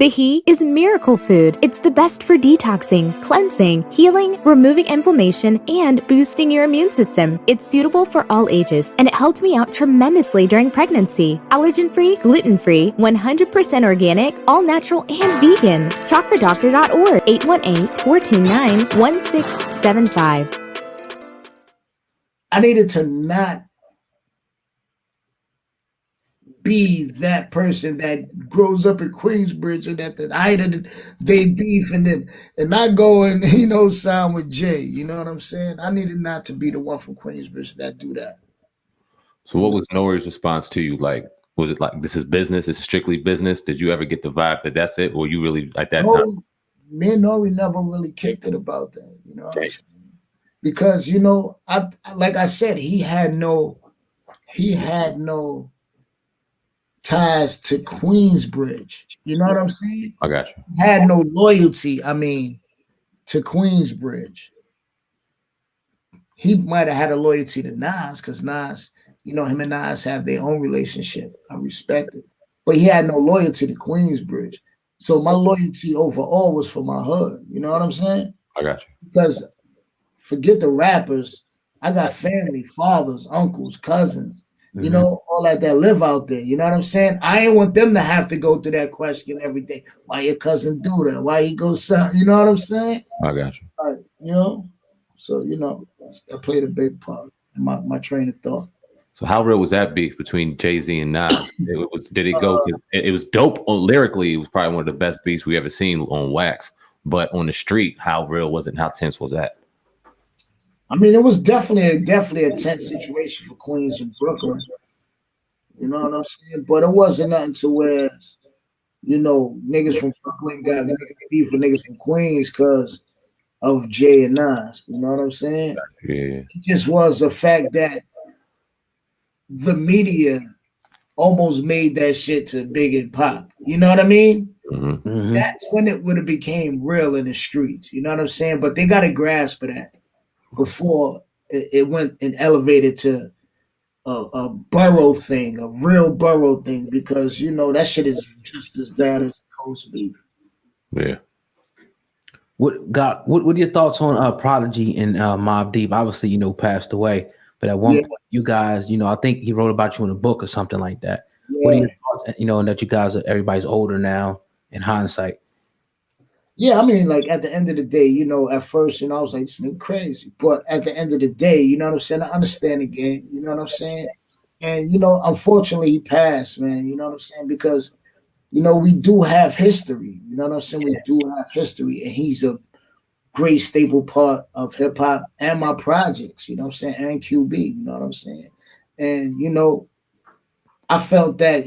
He is miracle food. It's the best for detoxing, cleansing, healing, removing inflammation, and boosting your immune system. It's suitable for all ages, and it helped me out tremendously during pregnancy. Allergen-free, gluten-free, 100% organic, all-natural, and vegan. Talkfordoctor.org, 818-429-1675. I needed to not be that person that grows up in Queensbridge and at the height of they beef and I go and sign with Jay. You know what I'm saying? I needed not to be the one from Queensbridge that do that. So what was Nori's response to you? Like, was it like, this is business? This is strictly business? Did you ever get the vibe that that's it? Or you really at that time? Me and Nori never really kicked it about that. You know what I'm saying? Because I like I said, he had no ties to Queensbridge. You know what I'm saying? I got you. Had no loyalty, to Queensbridge. He might have had a loyalty to Nas because Nas, him and Nas have their own relationship. I respect it. But he had no loyalty to Queensbridge. So my loyalty overall was for my hood. You know what I'm saying? I got you. Because forget the rappers. I got family, fathers, uncles, cousins, all that live out there. You know what I'm saying? I ain't want them to have to go through that question every day. Why your cousin do that? Why he goes, you know what I'm saying? I got you. So, that played a big part in my train of thought. So how real was that beef between Jay-Z and Nas? Did it go? It was dope. Lyrically, it was probably one of the best beefs we ever seen on wax. But on the street, how real was it? And how tense was that? It was definitely a tense situation for Queens and Brooklyn. You know what I'm saying? But it wasn't nothing to where, niggas from Brooklyn got beef with niggas from Queens because of Jay and Nas. You know what I'm saying? Yeah. It just was a fact that the media almost made that shit to Big and Pop. You know what I mean? Mm-hmm. Mm-hmm. That's when it would have became real in the streets. You know what I'm saying? But they got to grasp of that before it went and elevated to a borough thing, a real borough thing, because that shit is just as bad as it's supposed to be. Yeah. What are your thoughts on Prodigy and Mobb Deep? Obviously, passed away, but at one point, you guys, I think he wrote about you in a book or something like that. Yeah. What are your thoughts? And that you guys everybody's older now in hindsight. Yeah, like at the end of the day, at first, I was like, this nigga crazy. But at the end of the day, you know what I'm saying? I understand the game, you know what I'm saying? And, unfortunately, he passed, man, you know what I'm saying? Because, we do have history, you know what I'm saying? We do have history, and he's a great staple part of hip hop and my projects, you know what I'm saying? And QB, you know what I'm saying? And, I felt that,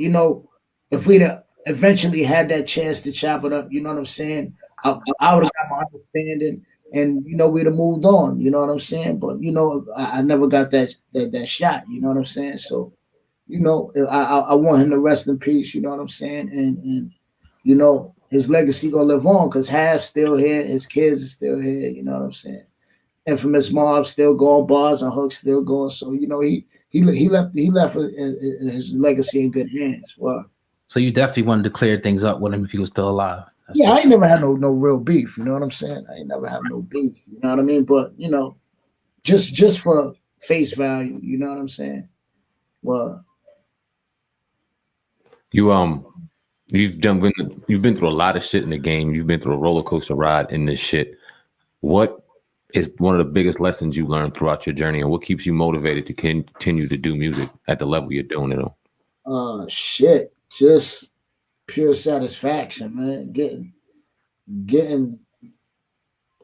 if we'd eventually had that chance to chop it up, you know what I'm saying? I would have got my understanding, and we'd have moved on. You know what I'm saying? But I never got that shot. You know what I'm saying? So, I want him to rest in peace. You know what I'm saying? And his legacy gonna live on because Half's still here, his kids are still here. You know what I'm saying? Infamous Mob still going, bars and hooks still going. So he left his legacy in good hands. Wow. So you definitely wanted to clear things up with him if he was still alive. I ain't never had no real beef. You know what I'm saying? I ain't never had no beef. You know what I mean? But just for face value. You know what I'm saying? Well, you've been through a lot of shit in the game. You've been through a roller coaster ride in this shit. What is one of the biggest lessons you learned throughout your journey, and what keeps you motivated to continue to do music at the level you're doing it on? Shit, just pure satisfaction, man. Getting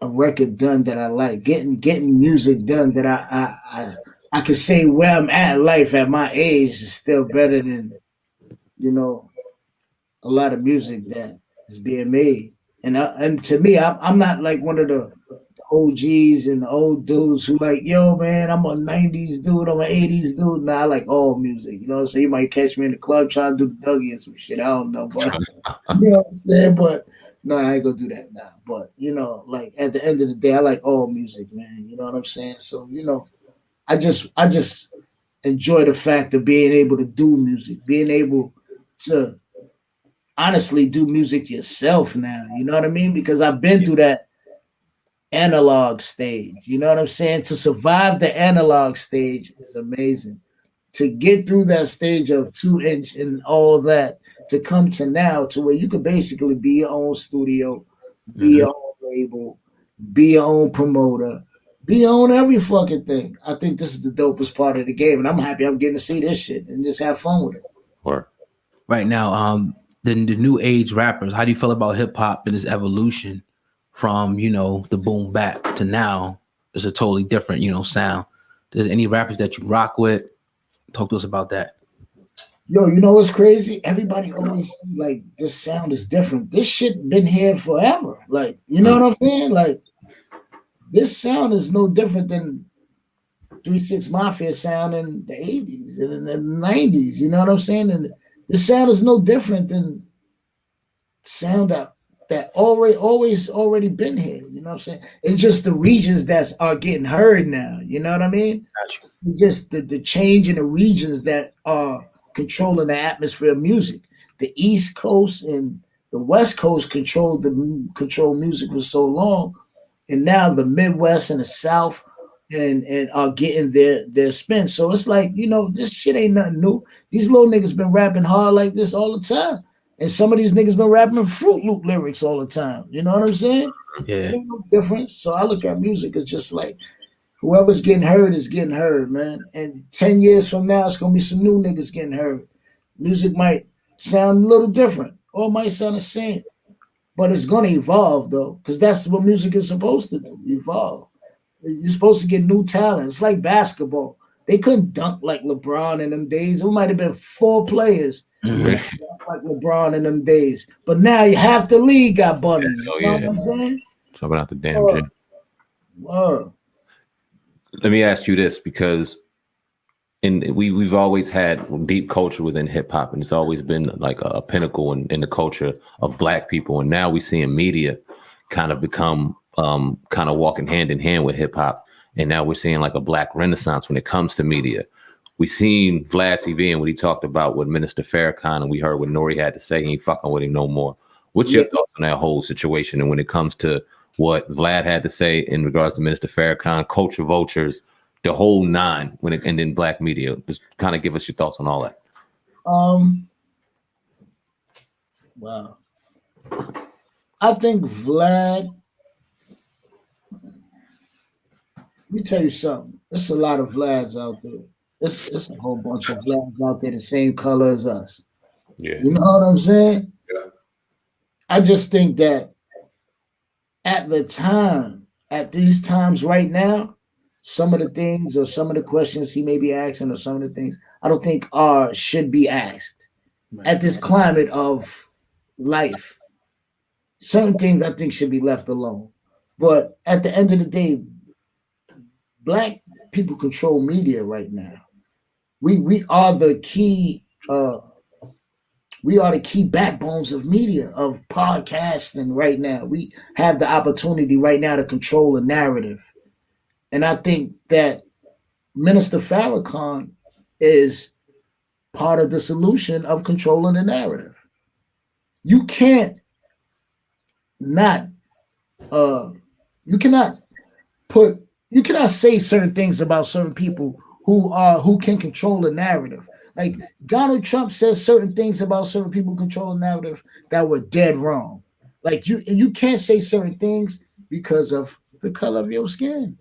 a record done that I like, getting music done that I can say where I'm at in life at my age is still better than a lot of music that is being made. And to me, I'm not like one of the OGs and the old dudes who like, yo, man, I'm a 90s dude, I'm an 80s dude. Nah, I like all music. You know what I'm saying? You might catch me in the club trying to do the Dougie and some shit. I don't know. But you know what I'm saying? But no, I ain't gonna do that now. But like at the end of the day, I like all music, man. You know what I'm saying? So, I just enjoy the fact of being able to do music, being able to honestly do music yourself now. You know what I mean? Because I've been through that analog stage. You know what I'm saying? To survive the analog stage is amazing. To get through that stage of 2-inch and all that, to come to now to where you could basically be your own studio, be your own label, be your own promoter, be your own every fucking thing. I think this is the dopest part of the game, and I'm happy I'm getting to see this shit and just have fun with it. Or Right now, the new age rappers, how do you feel about hip hop and its evolution from, you know, the boom bap to now? It's a totally different, you know, sound. There's any rappers that you rock with? Talk to us about that. Yo, you know what's crazy? Everybody always see, like, this sound is different. This shit been here forever. Like, you know what I'm saying? Like, this sound is no different than 3 6 Mafia sound in the 80s and in the 90s. You know what I'm saying? And this sound is no different than sound that already been here. You know what I'm saying? It's just the regions that are getting heard now. You know what I mean? Gotcha. It's just the change in the regions that are controlling the atmosphere of music. The East Coast and the West Coast control music for so long, and now the Midwest and the South and are getting their spin. So it's like, you know, this shit ain't nothing new. These little niggas been rapping hard like this all the time. And some of these niggas been rapping Fruit Loop lyrics all the time. You know what I'm saying? Yeah. Ain't no difference. So I look at music as just like whoever's getting heard is getting heard, man. And 10 years from now, it's gonna be some new niggas getting heard. Music might sound a little different or it might sound the same. But it's gonna evolve though, because that's what music is supposed to do, evolve. You're supposed to get new talent. It's like basketball. They couldn't dunk like LeBron in them days. It might have been 4 players like LeBron in them days. But now half the league got bunnies. You know what I'm saying? Talking out the damn gym. Let me ask you this, because we've always had deep culture within hip hop, and it's always been like a pinnacle in the culture of Black people. And now we're seeing media kind of become kind of walking hand in hand with hip hop. And now we're seeing like a Black renaissance when it comes to media. We seen Vlad TV and what he talked about with Minister Farrakhan, and we heard what Nori had to say. He ain't fucking with him no more. What's your thoughts on that whole situation? And when it comes to what Vlad had to say in regards to Minister Farrakhan, culture vultures, the whole nine, and then Black media, just kind of give us your thoughts on all that. Wow. I think Vlad, let me tell you something. There's a lot of Vlads out there. It's a whole bunch of Vlads out there the same color as us. Yeah. You know what I'm saying? Yeah. I just think that at these times right now, some of the things or some of the questions he may be asking or some of the things I don't think should be asked at this climate of life. Certain things I think should be left alone. But at the end of the day, Black people control media right now. We are the key backbones of media, of podcasting right now. We have the opportunity right now to control a narrative. And I think that Minister Farrakhan is part of the solution of controlling the narrative. You cannot say certain things about certain people who can control the narrative. Like Donald Trump says certain things about certain people who control the narrative that were dead wrong. Like you can't say certain things because of the color of your skin.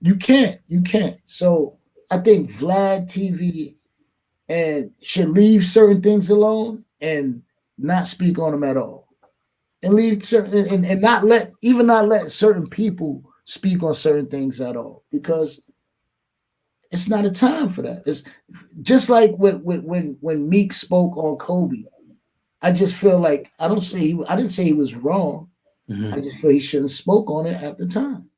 You can't. So I think Vlad TV should leave certain things alone and not speak on them at all. And leave certain and not let certain people speak on certain things at all, because it's not a time for that. It's just like when Meek spoke on Kobe. I just feel like I didn't say he was wrong. Mm-hmm. I just feel he shouldn't have spoke on it at the time.